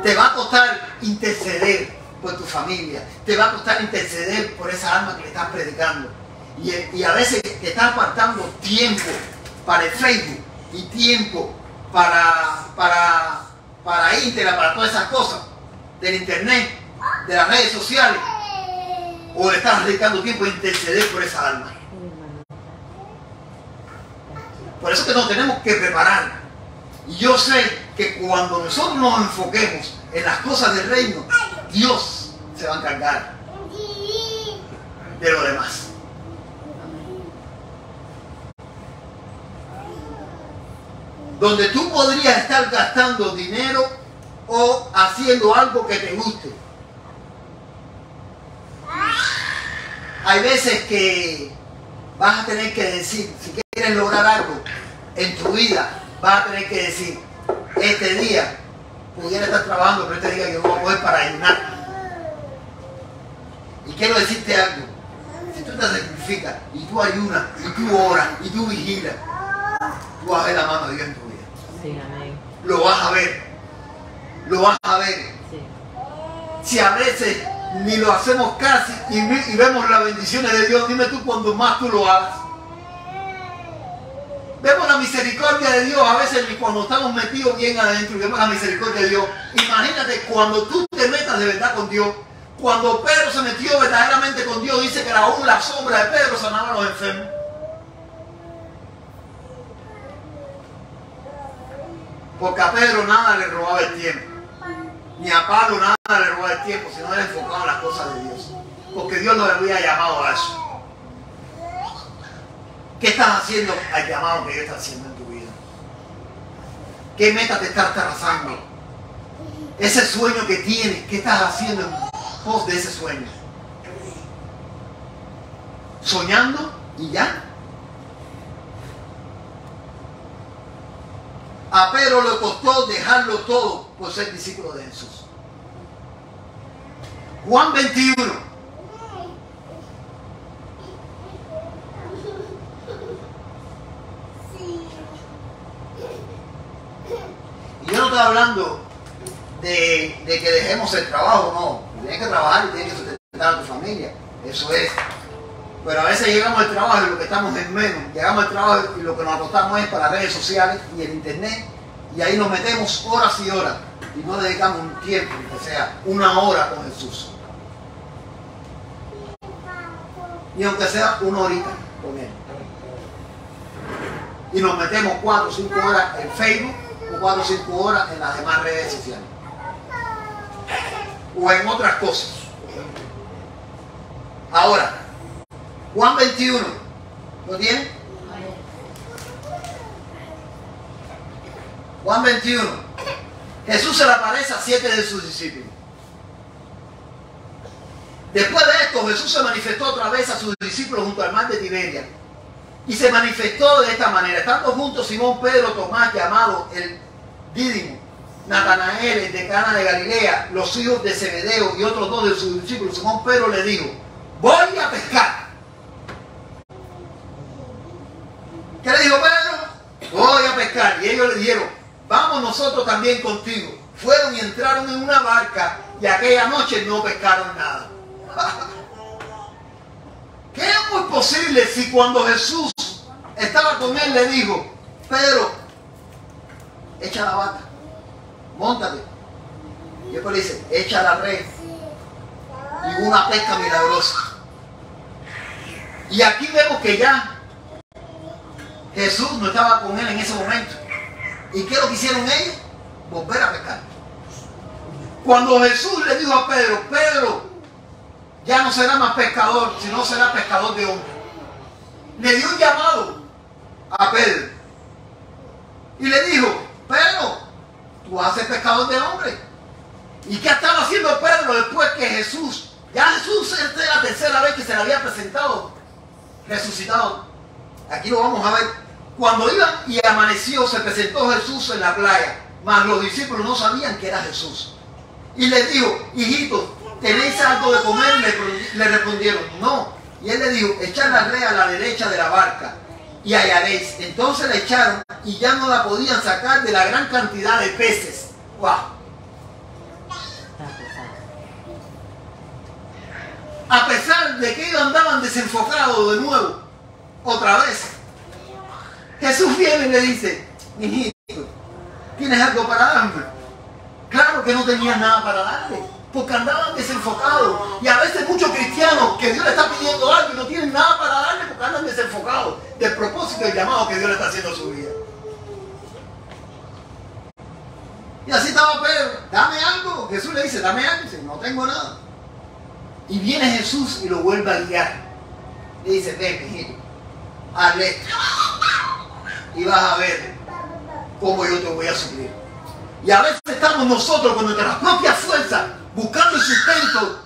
Te va a costar interceder por tu familia, te va a costar interceder por esa alma que le estás predicando. Y a veces te estás apartando tiempo para el Facebook y tiempo para Instagram, para todas esas cosas, del internet, de las redes sociales, o le estás dedicando tiempo a interceder por esa alma. Por eso que nos tenemos que preparar. Y yo sé que cuando nosotros nos enfoquemos en las cosas del reino, Dios se va a encargar de lo demás. Donde tú podrías estar gastando dinero o haciendo algo que te guste. Hay veces que vas a tener que decir, si quieres lograr algo en tu vida, vas a tener que decir, este día pudiera estar trabajando, pero este día yo no voy a poder para ayunar. Y quiero decirte algo, si tú te sacrificas y tú ayunas y tú oras y tú vigilas, tú vas a ver la mano de Dios en tu vida. Sí, amén. Lo vas a ver. Lo vas a ver. Sí. Si a veces ni lo hacemos casi y vemos las bendiciones de Dios, dime tú cuando más tú lo hagas. Vemos la misericordia de Dios a veces cuando estamos metidos bien adentro y vemos la misericordia de Dios. Imagínate cuando tú te metas de verdad con Dios. Cuando Pedro se metió verdaderamente con Dios, dice que aún la sombra de Pedro sanaba a los enfermos. Porque a Pedro nada le robaba el tiempo. Ni a Pablo nada le robaba el tiempo, sino era enfocado en las cosas de Dios. Porque Dios lo había llamado a eso. ¿Qué estás haciendo al llamado que Dios está haciendo en tu vida? ¿Qué meta te estás trazando? Ese sueño que tienes, ¿qué estás haciendo en pos de ese sueño? ¿Soñando y ya? A Pedro le costó dejarlo todo por ser discípulo de Jesús. Juan 21. Y yo no estoy hablando de que dejemos el trabajo, no. Tienes que trabajar y tienes que sustentar a tu familia. Eso es. Pero a veces llegamos al trabajo y lo que estamos en menos. Llegamos al trabajo y lo que nos acostamos es para las redes sociales y el internet. Y ahí nos metemos horas y horas. Y no dedicamos un tiempo, que sea 1 hora con Jesús. Y aunque sea 1 horita con Él. Y nos metemos 4 o 5 horas en Facebook o 4 o 5 horas en las demás redes sociales. O en otras cosas. Ahora, Juan 21, ¿lo tienen? Juan 21. Jesús se le aparece a 7 de sus discípulos. Después de esto, Jesús se manifestó otra vez a sus discípulos junto al mar de Tiberia. Y se manifestó de esta manera. Estando juntos Simón Pedro, Tomás, llamado el Dídimo, Natanael, el de Cana de Galilea, los hijos de Zebedeo y otros 2 de sus discípulos. Simón Pedro le dijo, voy a pescar. ¿Qué le dijo Pedro? Voy a pescar. Y ellos le dijeron, vamos nosotros también contigo. Fueron y entraron en una barca y aquella noche no pescaron nada. ¿Qué es muy posible si cuando Jesús estaba con él le dijo, Pedro, echa la barca, móntate. Y después le dice, echa la red. Y hubo una pesca milagrosa. Y aquí vemos que ya Jesús no estaba con él en ese momento. ¿Y qué es lo que hicieron ellos? Volver a pescar. Cuando Jesús le dijo a Pedro, Pedro, ya no será más pescador, sino será pescador de hombres. Le dio un llamado a Pedro. Y le dijo, Pedro, tú vas a ser pescador de hombres. ¿Y qué estaba haciendo Pedro después que Jesús, ya Jesús, esta es la tercera vez que se le había presentado, resucitado? Aquí lo vamos a ver. Cuando iban y amaneció, se presentó Jesús en la playa, mas los discípulos no sabían que era Jesús. Y les dijo, hijitos, ¿tenéis algo de comer? Le respondieron, no. Y él le dijo, echad la red a la derecha de la barca y hallaréis. Entonces la echaron y ya no la podían sacar de la gran cantidad de peces. ¡Wow! A pesar de que ellos andaban desenfocados de nuevo, otra vez, Jesús viene y le dice, hijito, ¿tienes algo para darme? Claro que no tenían nada para darle, porque andaban desenfocados. Y a veces muchos cristianos que Dios le está pidiendo algo y no tienen nada para darle porque andan desenfocados del propósito y del llamado que Dios le está haciendo a su vida. Y así estaba Pedro, dame algo. Jesús le dice, dame algo. Dice, no tengo nada. Y viene Jesús y lo vuelve a guiar. Le dice, ven, hijito, hazle esto. Y vas a ver cómo yo te voy a suplir. Y a veces estamos nosotros con nuestras propias fuerzas buscando el sustento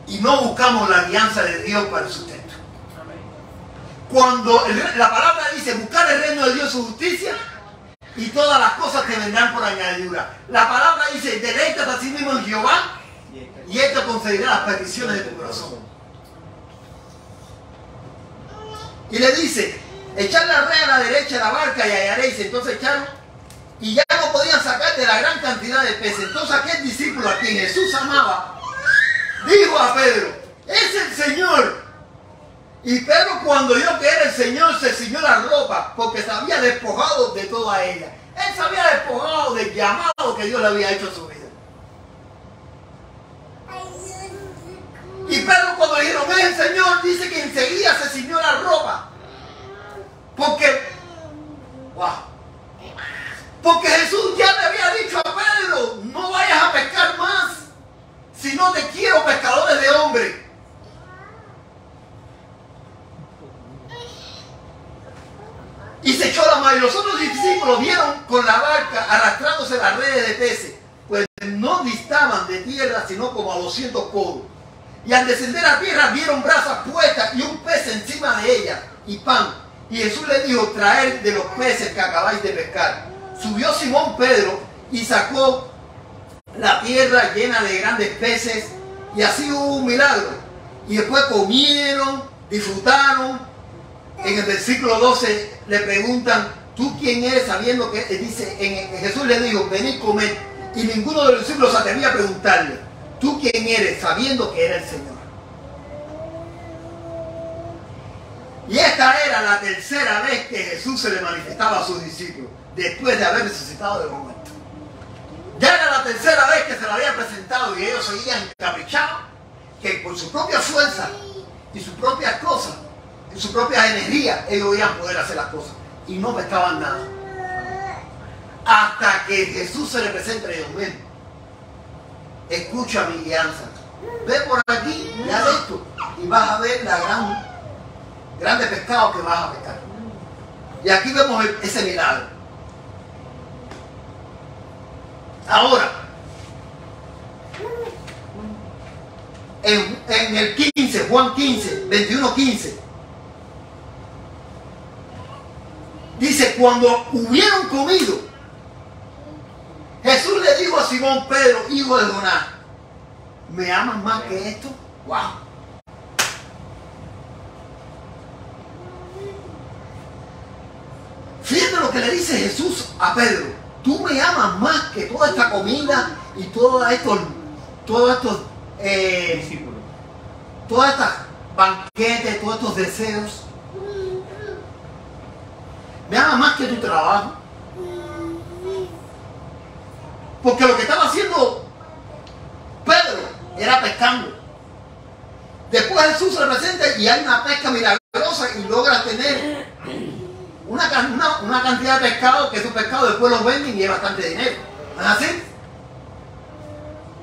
y no buscamos la alianza de Dios para el sustento. Cuando la palabra dice buscar el reino de Dios y su justicia, y todas las cosas te vendrán por añadidura. La palabra dice, deleítate a sí mismo en Jehová y Él te concederá las peticiones de tu corazón. Y le dice, echad la red a la derecha de la barca y hallaréis. Entonces echaron y ya no podían sacar de la gran cantidad de peces. Entonces aquel discípulo a quien Jesús amaba dijo a Pedro, es el Señor. Y Pedro, cuando vio que era el Señor, se ciñó la ropa porque se había despojado de toda ella. Él se había despojado del llamado que Dios le había hecho a su vida. Y Pedro, cuando le dijeron, es el Señor, dice que enseguida se ciñó la ropa. Porque Jesús ya le había dicho a Pedro, no vayas a pescar más, si no te quiero pescadores de hombres. Y se echó la mano y los otros discípulos vieron con la barca arrastrándose las redes de peces, pues no distaban de tierra sino como a 200 codos. Y al descender a tierra vieron brasas puestas y un pez encima de ellas y pan. Y Jesús les dijo, traed de los peces que acabáis de pescar. Subió Simón Pedro y sacó la tierra llena de grandes peces y así hubo un milagro. Y después comieron, disfrutaron. En el versículo 12 le preguntan, ¿tú quién eres? Sabiendo que Jesús le dijo, venid comer. Y ninguno de los discípulos se atrevía a preguntarle, ¿tú quién eres? Sabiendo que era el Señor. Y esta era la tercera vez que Jesús se le manifestaba a sus discípulos, después de haber resucitado de los muertos. Ya era la tercera vez que se lo había presentado y ellos seguían encaprichados, que por su propia fuerza y sus propias cosas, y su propia energía, ellos iban a poder hacer las cosas. Y no pescaban nada. Hasta que Jesús se le presenta y dice, ven, escucha mi guianza. Ve por aquí, ya de esto, y vas a ver la grande pescado que vas a pescar. Y aquí vemos ese milagro. Ahora, en el 15, Juan 15, 21, 15, dice, cuando hubieron comido, Jesús le dijo a Simón Pedro, hijo de Jonás, ¿me amas más que esto? ¡Wow! Fíjate lo que le dice Jesús a Pedro. Tú me amas más que toda esta comida y todos estos banquetes, todos estos deseos. Me ama más que tu trabajo. Porque lo que estaba haciendo Pedro era pescando. Después Jesús se presenta y hay una pesca milagrosa y logra tener una cantidad de pescado que esos pescados después los venden y es bastante dinero. ¿No es así?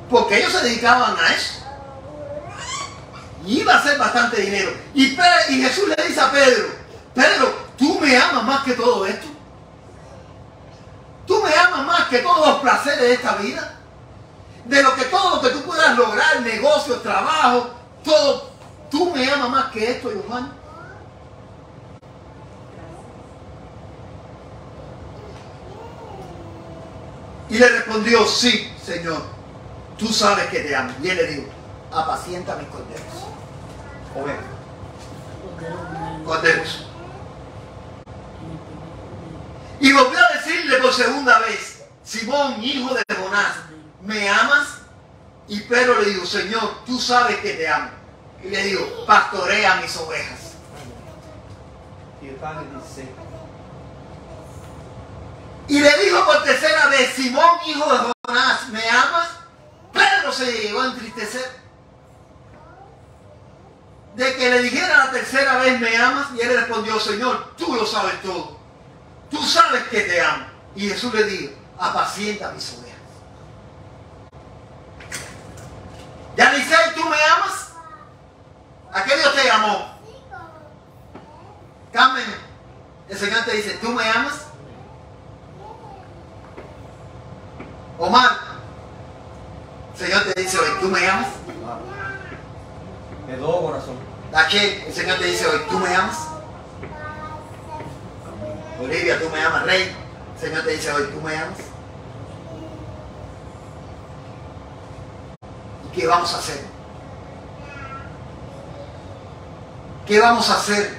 Porque ellos se dedicaban a eso. Y iba a ser bastante dinero. Y Jesús le dice a Pedro, Pedro, ¿tú me amas más que todo esto? ¿Tú me amas más que todos los placeres de esta vida? De todo lo que tú puedas lograr, negocios, trabajo, todo. ¿Tú me amas más que esto, Giovanni? Y le respondió, sí, Señor, tú sabes que te amo. Y él le dijo, apacienta mis corderos. Ovejas. Corderos. Y volvió a decirle por segunda vez, Simón, hijo de Jonás, ¿me amas? Y Pedro le dijo, Señor, tú sabes que te amo. Y le dijo, pastorea mis ovejas. Y está en el 16. Y le dijo por tercera vez, Simón, hijo de Jonás, ¿me amas? Pedro se llegó a entristecer de que le dijera la tercera vez, ¿me amas? Y él respondió, Señor, tú lo sabes todo. Tú sabes que te amo. Y Jesús le dijo, apacienta mis ovejas. Yanisel, ¿tú me amas? ¿A qué Dios te llamó? Carmen, el Señor te dice, ¿tú me amas? Omar, el Señor te dice hoy, ¿tú me amas? De todo corazón. Rachel, el Señor te dice hoy, ¿tú me amas? Olivia, ¿tú me amas? Rey, el Señor te dice hoy, ¿tú me amas? ¿Y qué vamos a hacer? ¿Qué vamos a hacer?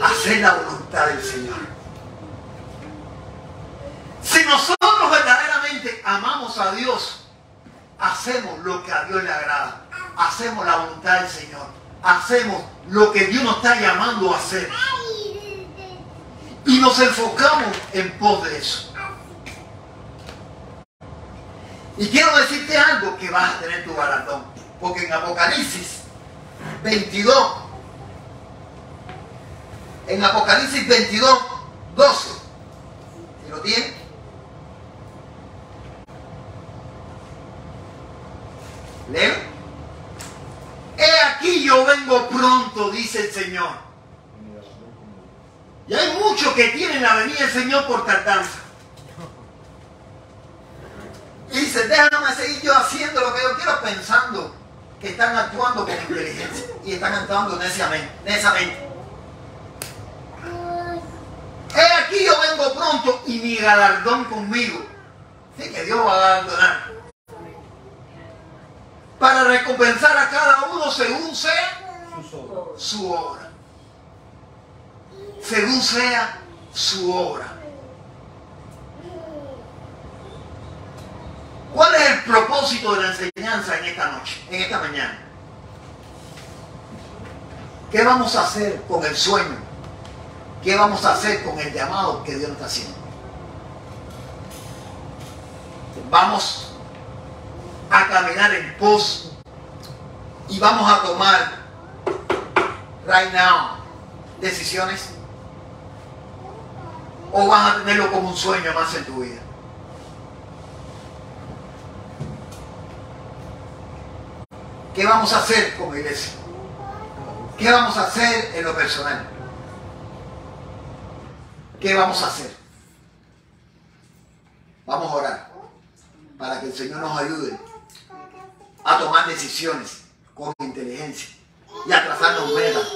Hacer la voluntad del Señor. Si nosotros verdaderamente amamos a Dios, hacemos lo que a Dios le agrada. Hacemos la voluntad del Señor. Hacemos lo que Dios nos está llamando a hacer. Y nos enfocamos en pos de eso. Y quiero decirte algo que vas a tener tu galardón. Porque en Apocalipsis 22, en Apocalipsis 22, 12, ¿si lo tienes? Leo. He aquí yo vengo pronto, dice el Señor. Y hay muchos que tienen la venida del Señor por tardanza. Y dice, déjame seguir yo haciendo lo que yo quiero, pensando que están actuando con inteligencia y están actuando neciamente. He aquí yo vengo pronto y mi galardón conmigo. Así que Dios va a galardonar. Para recompensar a cada uno según sea su obra. Según sea su obra. ¿Cuál es el propósito de la enseñanza en esta noche, en esta mañana? ¿Qué vamos a hacer con el sueño? ¿Qué vamos a hacer con el llamado que Dios nos está haciendo? Vamos a caminar en pos y vamos a tomar right now decisiones, o vas a tenerlo como un sueño más en tu vida. ¿Qué vamos a hacer como iglesia? ¿Qué vamos a hacer en lo personal? ¿Qué vamos a hacer? Vamos a orar para que el Señor nos ayude a tomar decisiones con inteligencia y a trazarnos metas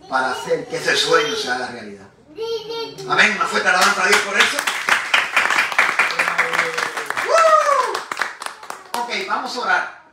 para hacer que ese sueño se haga realidad. Amén. Una fuerte alabanza a Dios por eso. Ok, vamos a orar.